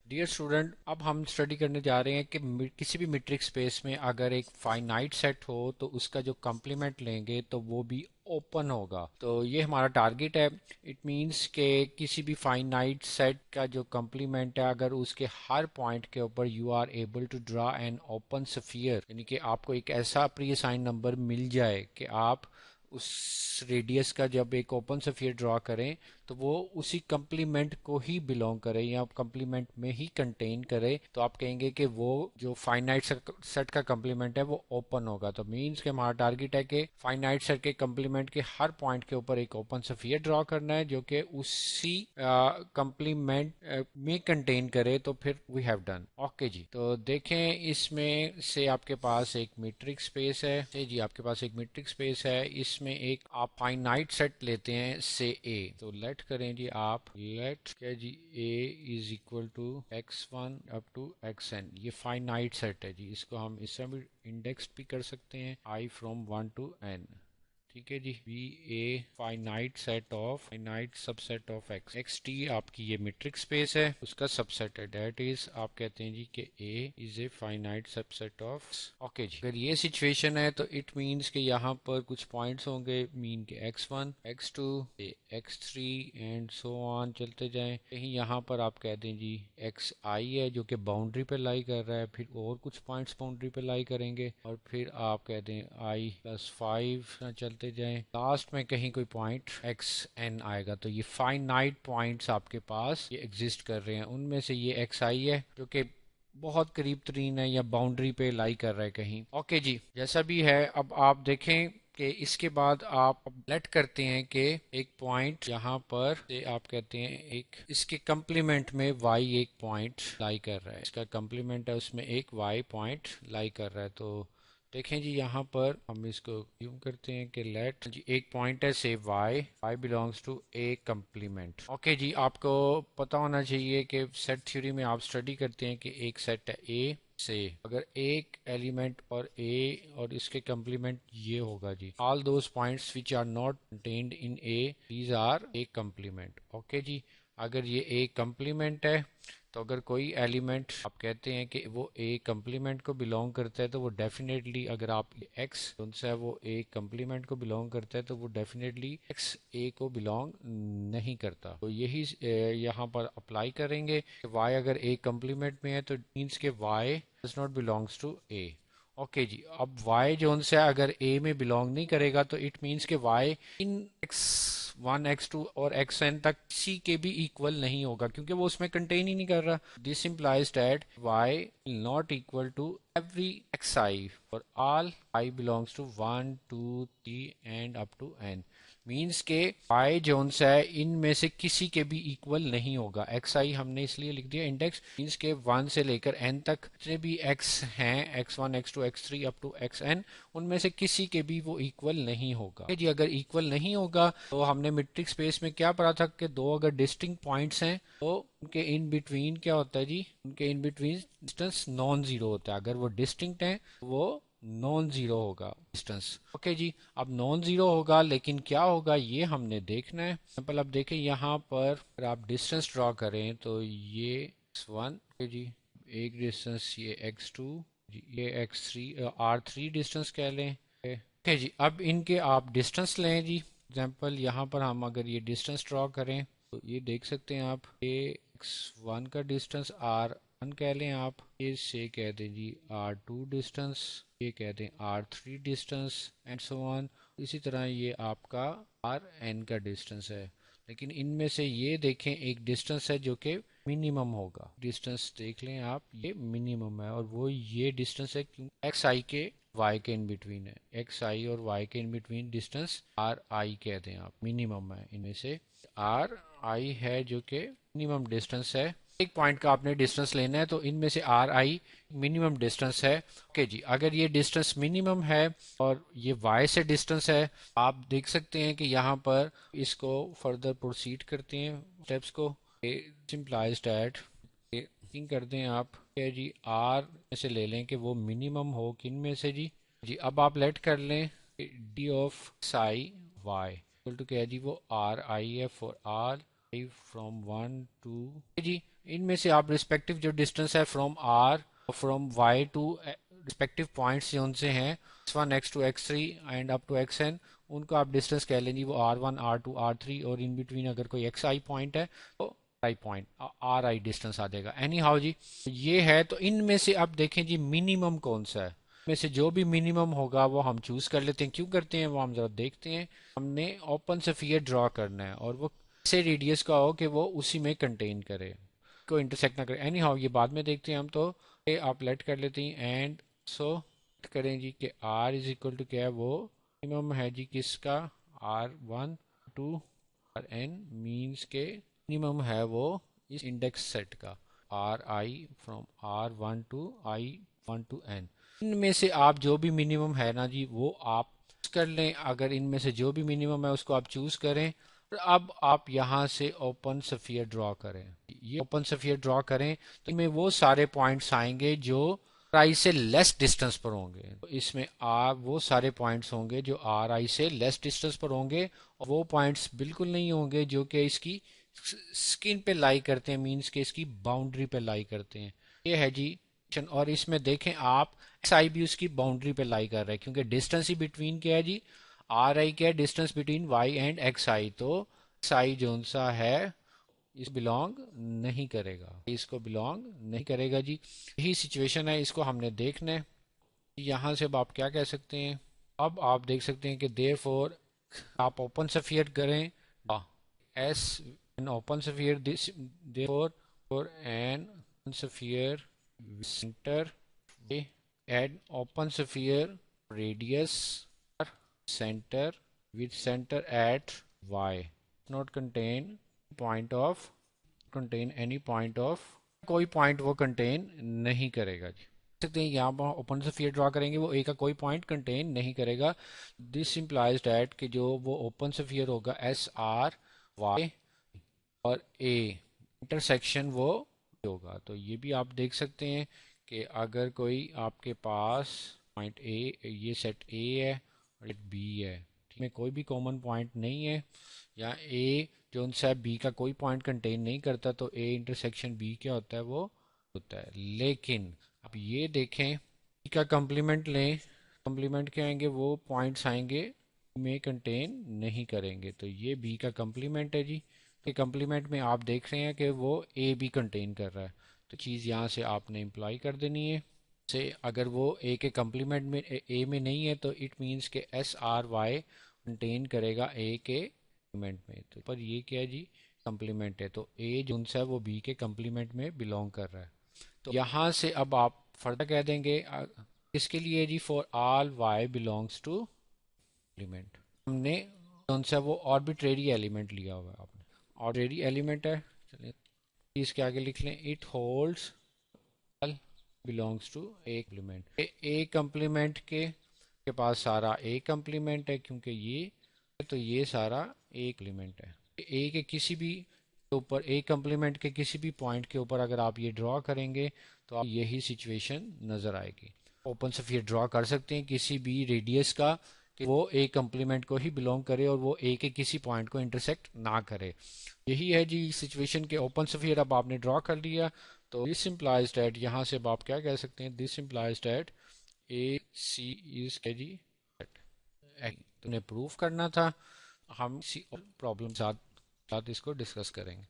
Dear student, अब हम study करने जा रहे हैं कि किसी भी मीट्रिक स्पेस में अगर एक फाइनाइट सेट हो तो उसका जो कम्प्लीमेंट लेंगे तो वो भी ओपन होगा। तो ये हमारा टारगेट है। इट मींस कि किसी भी फाइनाइट सेट का जो कम्प्लीमेंट है, अगर उसके हर पॉइंट के ऊपर you are able to draw an open sphere, यानी कि आपको एक ऐसा प्री असाइन नंबर मिल जाए कि आप उस रेडियस का जब एक ओपन स्फीयर ड्रा करें तो वो उसी कम्प्लीमेंट को ही बिलोंग करे या कम्प्लीमेंट में ही कंटेन करे, तो आप कहेंगे कि वो जो फाइनाइट सेट का कम्प्लीमेंट है वो ओपन होगा। तो मीन्स कि हमारा टारगेट है कि फाइनाइट सेट के कम्प्लीमेंट के हर पॉइंट के ऊपर एक ओपन स्फीयर ड्रॉ करना है जो कि उसी कम्प्लीमेंट में कंटेन करे, तो फिर वी हैव डन। ओके जी, तो देखें इसमें से आपके पास एक मीट्रिक स्पेस है जी, आपके पास एक मीट्रिक स्पेस है। इसमें एक आप फाइनाइट सेट लेते हैं से ए, तो लेट करें जी, आप लेट क्या जी, A is equal to x1 up to xn। ये फाइनाइट सेट है जी, इसको हम इससे भी इंडेक्स भी कर सकते हैं i फ्रॉम 1 टू n। ठीक है जी, B a finite set of finite subset of X, X T आपकी ये मीट्रिक स्पेस है, उसका सबसेट है। डेट इज आप कहते हैं जी कि A is a finite subset of. Okay जी, अगर ये सिचुएशन है तो इट मीन्स कि यहाँ पर कुछ पॉइंट्स होंगे, मीन के x1 x2 x3 and so on चलते जाएं। कहीं यहाँ पर आप कह दें जी xi है जो कि बाउंड्री पे लाई कर रहा है, फिर और कुछ पॉइंट्स बाउंड्री पे लाई करेंगे, और फिर आप कह दें i+5 चलते जाएं। लास्ट में कहीं कोई पॉइंट xn आएगा। तो ये फाइनाइट पॉइंट्स आपके पास ये एग्जिस्ट कर रहे हैं, उनमें से ये xi है जो कि बहुत करीब तरीन है या बाउंड्री पे लाई कर रहा है कहीं। ओके जी, जैसा भी है, अब आप देखें कि इसके बाद आप लेट करते हैं कि एक पॉइंट यहाँ पर से आप कहते हैं एक इसके कम्प्लीमेंट में y एक पॉइंट लाई कर रहा है, इसका कम्प्लीमेंट है उसमें एक y पॉइंट लाई कर रहा है। तो देखें जी, यहाँ पर हम इसको यूं करते हैं कि लेट जी एक पॉइंट है से y belongs to A complement. Okay जी, आपको पता होना चाहिए कि सेट थ्योरी में आप स्टडी करते हैं कि एक सेट है ए से, अगर एक एलिमेंट और ए और इसके कम्प्लीमेंट ये होगा जी, all those points which are not contained in A these are A complement. Okay जी, अगर ये ए कम्प्लीमेंट है तो अगर कोई एलिमेंट आप कहते हैं कि वो ए कम्प्लीमेंट को बिलोंग करता है तो वो डेफिनेटली, अगर आप एक्स उनसे है वो ए कम्प्लीमेंट को बिलोंग करता है तो वो डेफिनेटली एक्स ए को बिलोंग नहीं करता। तो यही यहाँ पर अप्लाई करेंगे कि वाई अगर ए कम्प्लीमेंट में है तो मीन्स के Y does not belongs to A. Okay जी, अब y जो उनसे अगर a में बिलोंग नहीं करेगा तो इट मीन्स के y इन x1 x2 और xn तक किसी के भी इक्वल नहीं होगा, क्योंकि वो उसमें कंटेन ही नहीं कर रहा। This implies that y will not equal to every xi for all I belongs to 1 2 3 and up to n। Means के y जोन से है इनमें से किसी के भी इक्वल नहीं होगा। xi हमने इसलिए लिख दिया इंडेक्स, मीन्स के 1 से लेकर n तक जितने भी x हैं, x1 x2 x3 up to xn, उनमें से किसी के भी वो इक्वल नहीं होगा जी। अगर इक्वल नहीं होगा तो हमने मीट्रिक स्पेस में क्या पढ़ा था कि दो अगर डिस्टिंक्ट पॉइंट्स हैं तो उनके इन बिटवीन क्या होता है जी, उनके in between distance non zero होता है। अगर वो डिस्टिंक्ट है वो नॉन जीरो होगा डिस्टेंस। ओके जी, अब नॉन जीरो होगा लेकिन क्या होगा ये हमने देखना है। एग्जाम्पल अब देखें, यहाँ पर अगर आप डिस्टेंस ड्रॉ करें तो ये x1 जी, एक डिस्टेंस ये x2 जी, ये x3 r3 डिस्टेंस कह लें। ओके जी, अब इनके आप डिस्टेंस लें जी। एग्जाम्पल यहाँ पर हम अगर ये डिस्टेंस ड्रॉ करें तो ये देख सकते हैं आप, ये x1 का डिस्टेंस r1 कह लें आप, इससे कह दें जी r2 डिस्टेंस, ये कह दें r3 distance and so on. इसी तरह ये आपका rn का डिस्टेंस है। लेकिन इनमें से ये देखें एक डिस्टेंस है जो कि मिनिमम होगा। डिस्टेंस देख लें आप, ये मिनिमम है और वो ये डिस्टेंस है एक्स आई के वाई के इन बिटवीन है। एक्स आई और वाई के इन बिटवीन डिस्टेंस आर आई कह दें आप, मिनिमम है। इनमें से आर आई है जो कि मिनिमम डिस्टेंस है। एक पॉइंट का आपने डिस्टेंस लेना है तो इनमें से आर आई मिनिमम डिस्टेंस है। ओके जी, अगर ये डिस्टेंस मिनिमम है और ये वाई से डिस्टेंस है, आप देख सकते हैं कि यहाँ पर इसको फर्दर प्रोसीड करते हैं स्टेप्स को। इम्प्लाइज दैट थिंक कर दें आप क्या जी, आर में से ले लें कि वो मिनिमम हो किन में से जी। जी अब आप लेट कर लें D of psi Y equal to क्या जी, वो आर आई है फॉर आर फ्रॉम 1 टू जी। ان میں سے آپ رسپیکٹیو جو ڈسٹینس ہے from R from Y to respective points جو ان سے ہیں x1 x2 x3 and up to xn، ان کو آپ ڈسٹینس کہہ لیں جی وہ r1 r2 r3، اور ان بٹوین اگر کوئی xi پوائنٹ ہے تو I point are I distance آ جائے گا. اینی ہاؤ جی یہ ہے. تو ان میں سے اب دیکھیں جی منیمم کون سا ہے، میں سے جو بھی منیمم ہوگا وہ ہم چوز کر لیتے ہیں. کیوں کرتے ہیں وہ ہم ذرا دیکھتے ہیں. ہم نے اوپن سفیئر ڈرا کرنا ہے اور وہ ایسے ریڈیس کا ہو کہ وہ اسی میں کنٹین کرے، کو انٹرسیکٹ نہ کرے. اینی ہاؤ یہ بعد میں دیکھتے ہیں ہم. تو آپ لیٹ کر لیتے ہیں اینڈ سو کریں جی کہ آر از اکول ٹو کیا ہے وہ منیمم ہے جی کس کا، R one to R N means کے منیمم ہے وہ اس انڈیکس سیٹ کا R I from R one to I one to N. ان میں سے آپ جو بھی منیمم ہے نا جی وہ آپ کر لیں. اگر ان میں سے جو بھی منیمم ہے اس کو آپ چوز کریں. اور اب آپ یہاں سے اوپن سفیئر ڈرا کریں. یہ اوپن سفیئر ڈرا کریں تو میں وہ سارے پوائنٹس آئیں گے جو آئی سے لیس ڈسٹینس پر ہوں گے. اس میں آپ وہ سارے پوائنٹس ہوں گے جو آر آئی سے لیس ڈسٹینس پر ہوں گے، اور وہ پوائنٹس بالکل نہیں ہوں گے جو کہ اس کی سکن پہ لائی کرتے ہیں، مینس کہ اس کی باؤنڈری پہ لائی کرتے ہیں. یہ ہے جی. اور اس میں دیکھیں آپ ایکس آئی بھی اس کی باؤنڈری پہ لائی کر رہا ہے، کیونکہ ڈسٹینس ہی بٹوین کیا ہے جی آر آئی کیا ہے distance between Y and X I. تو ایکس آئی جون سا ہے اس بلونگ نہیں کرے گا، اس کو بلونگ نہیں کرے گا جی. یہی سچویشن ہے، اس کو ہم نے دیکھنا ہے. یہاں سے اب آپ کیا کہہ سکتے ہیں، اب آپ دیکھ سکتے ہیں کہ دیر فور آپ اوپن سفیئر کریں as an open sphere therefore an sphere center add open sphere radius center with center at y not contain point of contain any point of کوئی پوائنٹ وہ contain نہیں کرے گا جی. سکتے ہیں یہاں پر open sphere ڈرا کریں گے وہ اے کا کوئی پوائنٹ کنٹین نہیں کرے گا. دس امپلائز دیٹ کہ جو وہ اوپن سفیئر ہوگا ایس آر وائی اور اے انٹرسیکشن وہ ہوگا. تو یہ بھی آپ دیکھ سکتے ہیں کہ اگر کوئی آپ کے پاس پوائنٹ اے، یہ سیٹ اے ہے اور سیٹ بی ہے، میں کوئی بھی کامن پوائنٹ نہیں ہے، یا اے جو ان سے بی کا کوئی پوائنٹ کنٹین نہیں کرتا، تو اے انٹرسیکشن بی کیا ہوتا ہے وہ ہوتا ہے. لیکن اب یہ دیکھیں بی کا کمپلیمنٹ لیں، کمپلیمنٹ کیا آئیں گے وہ پوائنٹس آئیں گے میں کنٹین نہیں کریں گے. تو یہ بی کا کمپلیمنٹ ہے جی. کہ کمپلیمنٹ میں آپ دیکھ رہے ہیں کہ وہ اے بھی کنٹین کر رہا ہے، تو چیز یہاں سے آپ نے امپلائی کر دینی ہے. سے اگر وہ اے کے کمپلیمنٹ میں اے میں نہیں ہے تو اٹ مینس کہ ایس آر وائی کنٹین کرے گا اے کے کمپلیمنٹ میں. تو پر یہ کیا ہے جی کمپلیمنٹ ہے، تو اے جو ہے وہ بی کے کمپلیمنٹ میں بلونگ کر رہا ہے. تو یہاں سے اب آپ فردر کہہ دیں گے اس کے لیے جی for all Y belongs to element. ہم نے کون سا وہ آربیٹریری ایلیمنٹ لیا ہوا ہے، آپ نے آربیٹریری ایلیمنٹ ہے. چلیے اس کے آگے لکھ لیں it holds belongs to a complement. A complement کے پاس سارا اے کمپلیمنٹ ہے، کیونکہ یہ تو یہ سارا اے کمپلیمنٹ ہے. اے کے کسی بھی اوپر اے کمپلیمنٹ کے کسی بھی پوائنٹ کے اوپر اگر آپ یہ ڈرا کریں گے تو آپ یہی سچویشن نظر آئے گی. اوپن سفیئر ڈرا کر سکتے ہیں کسی بھی ریڈیس کا کہ وہ اے کمپلیمنٹ کو ہی بلونگ کرے اور وہ اے کے کسی پوائنٹ کو انٹرسیکٹ نہ کرے. یہی ہے جی سچویشن کے اوپن سفیئر اب آپ نے ڈرا کر لیا. تو دس امپلائز دیٹ یہاں سے آپ کیا کہہ سکتے ہیں، دس امپلائز دیٹ اے سی از کے جی تمہیں پروف کرنا تھا. ہم اسی پرابلم ساتھ اس کو ڈسکس کریں گے.